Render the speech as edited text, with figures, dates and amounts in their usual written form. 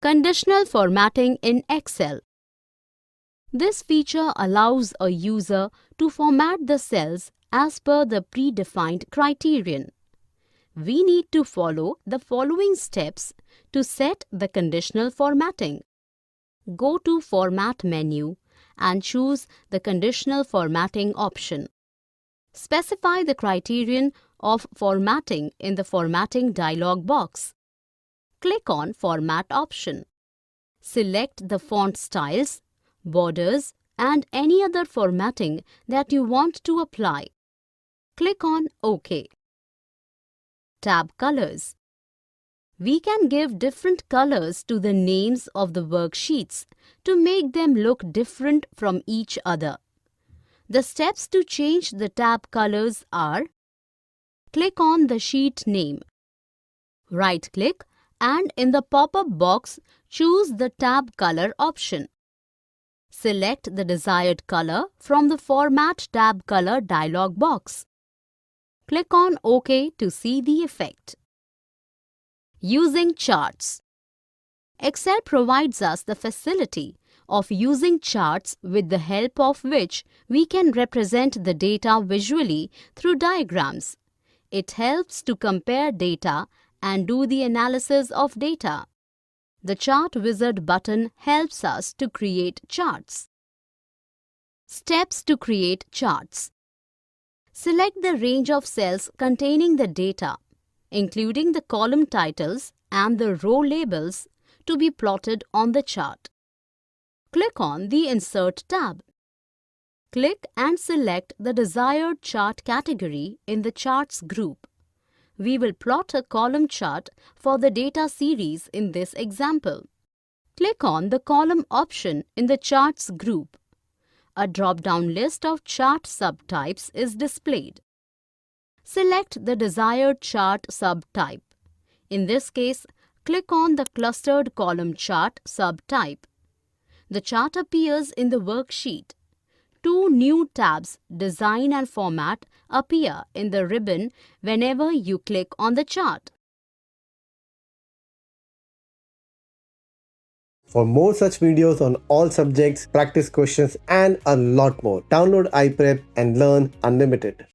Conditional Formatting in Excel. This feature allows a user to format the cells as per the predefined criterion. We need to follow the following steps to set the conditional formatting. Go to Format menu and choose the Conditional Formatting option. Specify the criterion of formatting in the Formatting dialog box. Click on Format option. Select the font styles, borders, and any other formatting that you want to apply. Click on OK. Tab Colors. We can give different colors to the names of the worksheets to make them look different from each other. The steps to change the tab colors are: click on the sheet name. Right-click and in the pop-up box choose the tab color option. Select the desired color from the Format tab color dialog box. Click on OK to see the effect. Using charts. Excel provides us the facility of using charts with the help of which we can represent the data visually through diagrams. It helps to compare data and do the analysis of data. The Chart Wizard button helps us to create charts. Steps to create charts. Select the range of cells containing the data, including the column titles and the row labels, to be plotted on the chart. Click on the Insert tab. Click and select the desired chart category in the Charts group. We will plot a column chart for the data series in this example. Click on the Column option in the Charts group. A drop-down list of chart subtypes is displayed. Select the desired chart subtype. In this case, click on the Clustered Column Chart subtype. The chart appears in the worksheet. Two new tabs, Design and Format, appear in the ribbon whenever you click on the chart. For more such videos on all subjects, practice questions, and a lot more, download iPrep and learn unlimited.